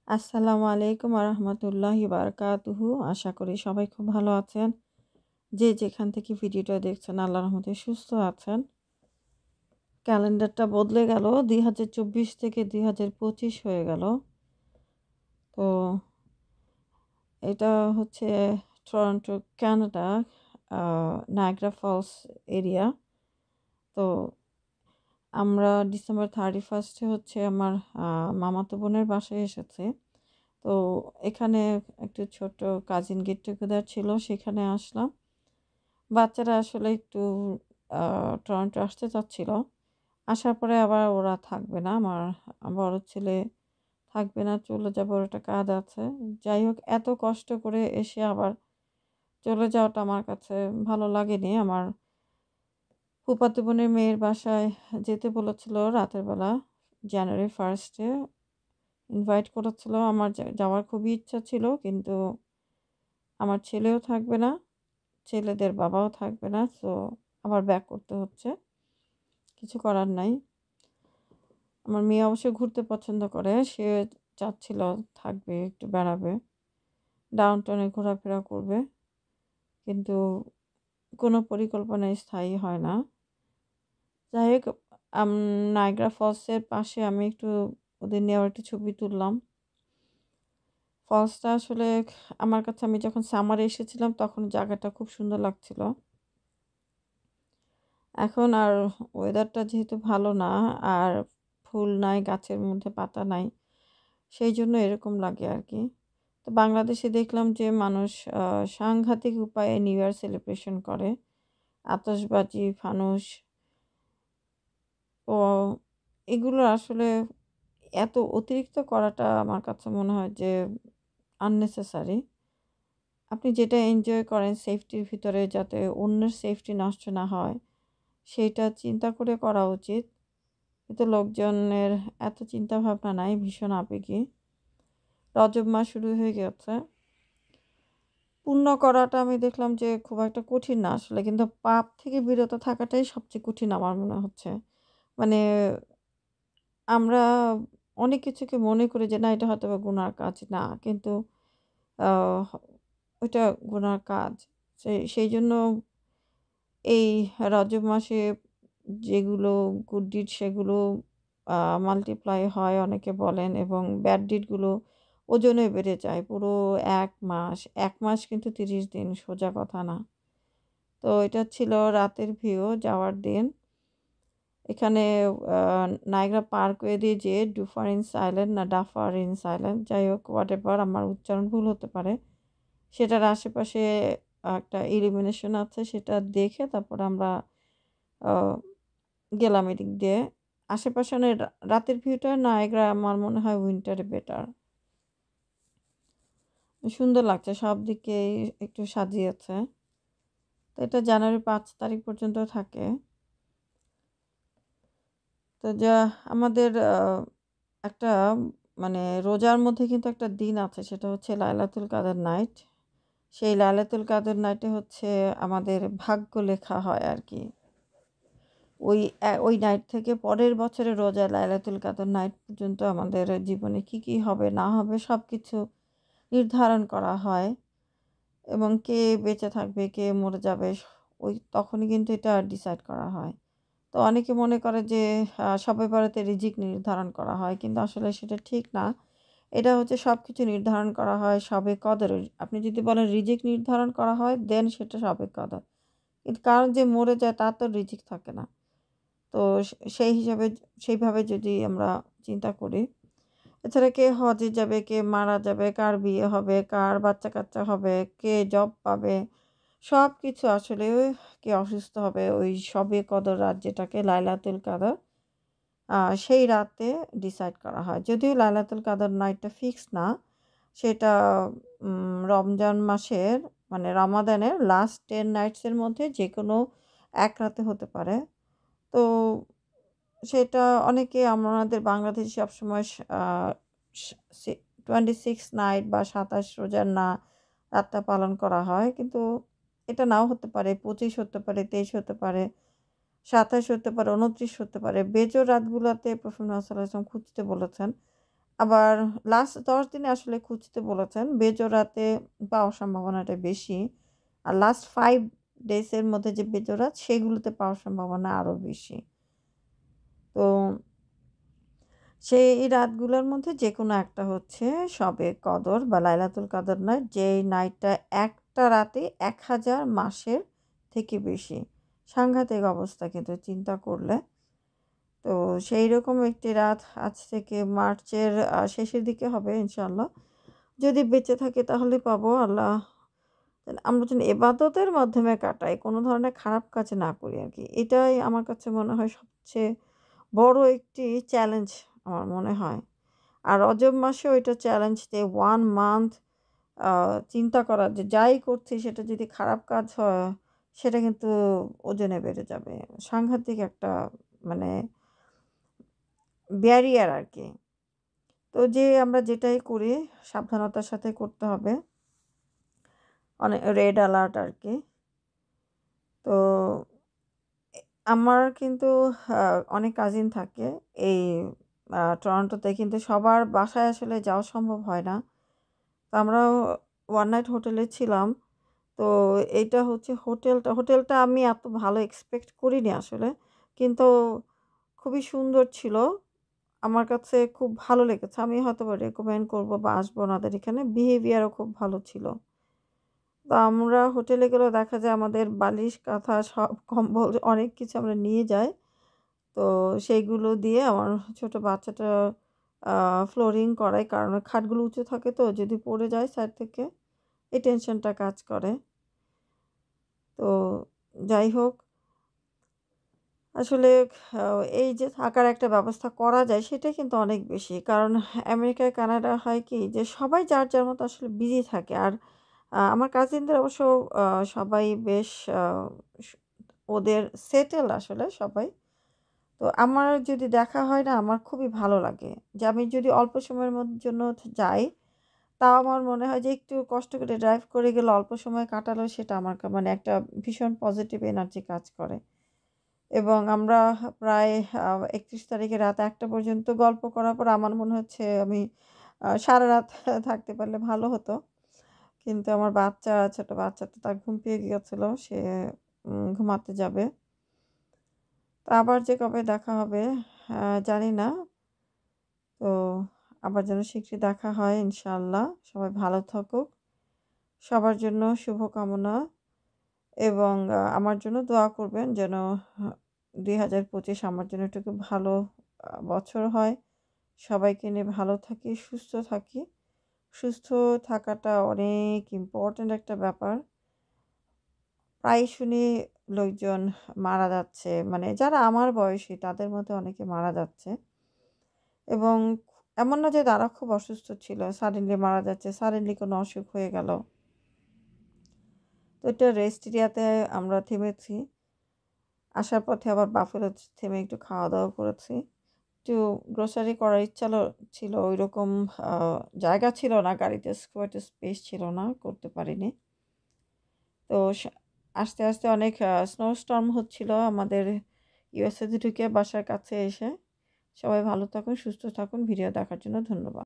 আসসালামু আলাইকুম আরহামতুল্লাহি বারাকাতুহু। আশা করি সবাই খুব ভালো আছেন। যে যেখান থেকে ভিডিওটা দেখছেন আল্লাহর রহমতে সুস্থ আছেন। ক্যালেন্ডারটা বদলে গেল ২০২৪ থেকে ২০২৫ হয়ে গেল। তো এটা হচ্ছে Toronto, Canada, Niagara Falls area. তো আমরা ডিসেম্বর 31 হচ্ছে আমার মামাতো বোনের বাসায় এসেছে। তো এখানে একটু ছোট কাজিন গেট টুগেদার ছিল, সেখানে আসলাম। বাচ্চারা আসলে একটু টরন্টো আসতে চাচ্ছিল। আসার পরে আবার ওরা থাকবে না। আমার বড় ছেলে থাকবে না, চলে যাবে, ওর একটা কাজ আছে। যাই হোক, এত কষ্ট করে এসে আবার চলে যাওয়াটা আমার কাছে ভালো লাগেনি। আমার ফুফাতো বোনের মেয়ের বাসায় যেতে বলেছিল রাতের বেলা, জানুয়ারি 1 ইনভাইট করেছিল। আমার যাওয়ার খুবই ইচ্ছা ছিল, কিন্তু আমার ছেলেও থাকবে না, ছেলেদের বাবাও থাকবে না। সো আবার ব্যাক করতে হচ্ছে, কিছু করার নাই। আমার মেয়ে অবশ্য ঘুরতে পছন্দ করে, সে চাচ্ছিল থাকবে, একটু বেড়াবে, ডাউনটাউনে ঘোরাফেরা করবে, কিন্তু কোনো পরিকল্পনাই স্থায়ী হয় না। যাই হোক, নায়াগ্রা ফলসের পাশে আমি একটু ওদের নেওয়ার একটু ছবি তুললাম। ফলসটা আসলে আমার কাছে, আমি যখন সামারে এসেছিলাম তখন জায়গাটা খুব সুন্দর লাগছিল। এখন আর ওয়েদারটা যেহেতু ভালো না, আর ফুল নাই, গাছের মধ্যে পাতা নাই, সেই জন্য এরকম লাগে আর কি। তো বাংলাদেশে দেখলাম যে মানুষ সাংঘাতিক উপায়ে নিউ ইয়ার সেলিব্রেশন করে, আতশবাজি, ফানুস। ও এগুলো আসলে এত অতিরিক্ত করাটা আমার কাছে মনে হয় যে আননেসেসারি। আপনি যেটা এনজয় করেন সেফটির ভিতরে, যাতে অন্যের সেফটি নষ্ট না হয়, সেইটা চিন্তা করে করা উচিত। কিন্তু লোকজনের এত চিন্তা ভাবনা নাই, ভীষণ আবেগী। রজব মাস শুরু হয়ে গেছে। পুণ্য করাটা আমি দেখলাম যে খুব একটা কঠিন না আসলে, কিন্তু পাপ থেকে বিরত থাকাটাই সবচেয়ে কঠিন আমার মনে হচ্ছে। মানে আমরা অনেক কিছুকে মনে করি যে না, এটা হয়তো বা গুনার কাজ না, কিন্তু আহ, ওইটা গুনার কাজ। সেই জন্য এই রজব মাসে যেগুলো গুড ডিড, সেগুলো মাল্টিপ্লাই হয় অনেকে বলেন, এবং ব্যাড ডিডগুলো ওজনে বেড়ে যায়। পুরো 1 মাস, 1 মাস কিন্তু 30 দিন, সোজা কথা না। তো এটা ছিল রাতের ভিউ যাওয়ার দিন। এখানে নায়গ্রা পার্কওয়ে দিয়ে যে ডুফারিন্স আইল্যান্ড, না ডাফারিন্স আইল্যান্ড, যাই হোক, হোয়াট এভার, আমার উচ্চারণ ভুল হতে পারে, সেটার আশেপাশে একটা ইলুমিনেশন আছে, সেটা দেখে তারপর আমরা আহ, গেলাম এদিক দিয়ে। আশেপাশে রাতের ভিউটা নায়গ্রা আমার মনে হয় উইন্টারে বেটার, সুন্দর লাগছে, সব দিকে একটু সাজিয়েছে। তো এটা জানুয়ারি 5 তারিখ পর্যন্ত থাকে। তো যা আমাদের একটা, মানে রোজার মধ্যে কিন্তু একটা দিন আছে, সেটা হচ্ছে লাইলাতুল কাদের নাইট। সেই লাইলাতুল কাদের নাইটে হচ্ছে আমাদের ভাগ্য লেখা হয় আর কি। ওই নাইট থেকে পরের বছরে রোজা লাইলাতুল কাদের নাইট পর্যন্ত আমাদের জীবনে কি কি হবে না হবে সব কিছু নির্ধারণ করা হয়, এবং কে বেঁচে থাকবে কে মরে যাবে ওই তখনই কিন্তু এটা ডিসাইড করা হয়। তো অনেকে মনে করে যে শবে বরাতে রিজিক নির্ধারণ করা হয়, কিন্তু আসলে সেটা ঠিক না। এটা হচ্ছে সব কিছু নির্ধারণ করা হয় শবে কদরে। আপনি যদি বলেন রিজিক নির্ধারণ করা হয়, দেন সেটা শবে কদর। কিন্তু কারণ যে মরে যায় তার তো রিজিক থাকে না। তো সেই হিসাবে, সেইভাবে যদি আমরা চিন্তা করি। এছাড়া কে হজে যাবে, কে মারা যাবে, কার বিয়ে হবে, কার বাচ্চা কাচ্চা হবে, কে জব পাবে, সব কিছু আসলে, কে অসুস্থ হবে, ওই শবে কদর রাত যেটাকে লাইলাতুল কাদর, সেই রাতে ডিসাইড করা হয়। যদিও লাইলাতুল কাদর নাইটটা ফিক্স না, সেটা রমজান মাসের, মানে রমাদানের লাস্ট 10 নাইটসের মধ্যে যে কোনো এক রাতে হতে পারে। তো সেটা অনেকে, আমাদের বাংলাদেশে সবসময় 26 নাইট বা 27 রোজার না রাতটা পালন করা হয়, কিন্তু এটা নাও হতে পারে, 25 হতে পারে, 23 হতে পারে, 27 হতে পারে, 29 হতে পারে। বেজোড় রাতগুলোতে প্রফেট মুহাম্মদ সাল্লাল্লাহু আলাইহি ওয়াসাল্লাম খুঁজতে বলেছেন। আবার লাস্ট 10 দিনে আসলে খুঁজতে বলেছেন। বেজোড়াতে পাওয়ার সম্ভাবনাটা বেশি। আর লাস্ট 5 ডেজ এর মধ্যে যে বেজোড়া সেগুলোতে পাওয়ার সম্ভাবনা আরো বেশি। তো সেই রাতগুলোর মধ্যে যেকোনো একটা হচ্ছে শবে কদর বা লাইলাতুল কদর নাইট, যেই নাইটটা একটা রাতে ১,০০০ মাসের থেকে বেশি। সাংঘাতিক অবস্থা কিন্তু চিন্তা করলে। তো সেইরকম একটি রাত আজ থেকে মার্চের শেষের দিকে হবে ইনশাআল্লাহ। যদি বেঁচে থাকি তাহলে পাবো। আল্লাহ আমরা যেন ইবাদতের মাধ্যমে কাটাই, কোনো ধরনের খারাপ কাজ না করি আরকি। এটাই আমার কাছে মনে হয় সবচেয়ে বড় একটি চ্যালেঞ্জ আমার মনে হয়। আর রজব মাসেও এটা চ্যালেঞ্জ যে 1 মান্থ আ চিন্তা করা যে যাই করছি সেটা যদি খারাপ কাজ হয় সেটা কিন্তু ওজনে বেড়ে যাবে। সাংঘাতিক একটা মানে ব্যারিয়ার আরকি। তো যে আমরা যেটাই করি সাবধানতার সাথে করতে হবে। রেড অ্যালার্ট আরকি। তো এ আমার কিন্তু আ অনেক কাজিন থাকে এই টরন্টোতে, কিন্তু সবার বাসায় আসলে যাওয়া সম্ভব হয় না। তো আমরাও ওয়ান নাইট হোটেলে ছিলাম। তো এইটা হচ্ছে হোটেলটা আমি এত ভালো এক্সপেক্ট করিনি আসলে। কিন্তু খুবই সুন্দর ছিল। আমার কাছে খুব ভালো লেগেছে। আমি হয়তোবা রেকমেন্ড করব বা আসবো ওনাদের এখানে। বিহেভিয়ারও খুব ভালো ছিল। তো আমরা হোটেলে গেলেও দেখা যায় আমাদের বালিশ, কাঁথা সব কম্বল অনেক কিছু আমরা নিয়ে যাই। তো সেইগুলো দিয়ে আমার ছোট বাচ্চাটা আ ফ্লোরিং করাই। কারণ খাটগুলো উঁচু থাকে তো যদি পড়ে যায় সাইড থেকে এই টেনশনটা কাজ করে। তো যাই হোক, আসলে আ এই যে থাকার একটা ব্যবস্থা করা যায় সেটা কিন্তু অনেক বেশি। কারণ আমেরিকা, কানাডা হয় কি যে সবাই যার, যার মতো আসলে বিজি থাকে। আর আমার কাজিনদের অবশ্য আ সবাই বেশ আ স ওদের সেটেল আসলে সবাই। তো আমার যদি দেখা হয় না আমার খুবই ভালো লাগে। যে আমি যদি অল্প সময়ের জন্য যাই, তাও আমার মনে হয় যে একটু কষ্ট করে ড্রাইভ করে গেলে অল্প সময় কাটালেও সেটা আমার মানে একটা ভীষণ পজিটিভ এনার্জি কাজ করে। এবং আমরা প্রায় ৩১ তারিখে রাত ১টা পর্যন্ত গল্প করার পর আমার মনে হচ্ছে আমি সারারাত থাকতে পারলে ভালো হতো। কিন্তু আমার ছোট বাচ্চাটা তার ঘুম পেয়ে গিয়েছিল। সে ঘুমাতে যাবে। তো আবার যে কবে দেখা হবে জানি না। তো আবার যেন শীঘ্রই দেখা হয় ইনশাআল্লাহ। সবাই ভালো থাকুক। সবার জন্য শুভকামনা এবং আমার জন্য দোয়া করবেন যেন আ ২০২৫ আমার জন্য একটু ভালো বছর হয়। সবাইকে নিয়ে ভালো থাকি, সুস্থ থাকি। সুস্থ থাকাটা অনেক ইম্পোর্টেন্ট একটা ব্যাপার। প্রায়ই শুনি লোকজন মারা যাচ্ছে। মানে যারা আমার বয়সী তাদের মধ্যে অনেকে মারা যাচ্ছে। এবং এমন না যে তারা খুব অসুস্থ ছিল, সাডেনলি মারা যাচ্ছে, সাডেনলি কোনো অসুখ হয়ে গেল। তো এটা রেস্ট এরিয়াতে আমরা থেমেছি। আসার পথে আবার বাফেলো থেমে একটু খাওয়া-দাওয়া করেছি। একটু গ্রোসারি করার ইচ্ছা ছিল। ঐরকম আ জায়গা ছিল না, গাড়িতে খুব একটা স্পেস ছিল না, করতে পারিনি। তো আসতে, আসতে অনেক স্নো স্টর্ম হচ্ছিল আমাদের ইউএসএ তে ঢুকে বাসার কাছে এসে। সবাই ভালো থাকুন, সুস্থ থাকুন। ভিডিও দেখার জন্য ধন্যবাদ।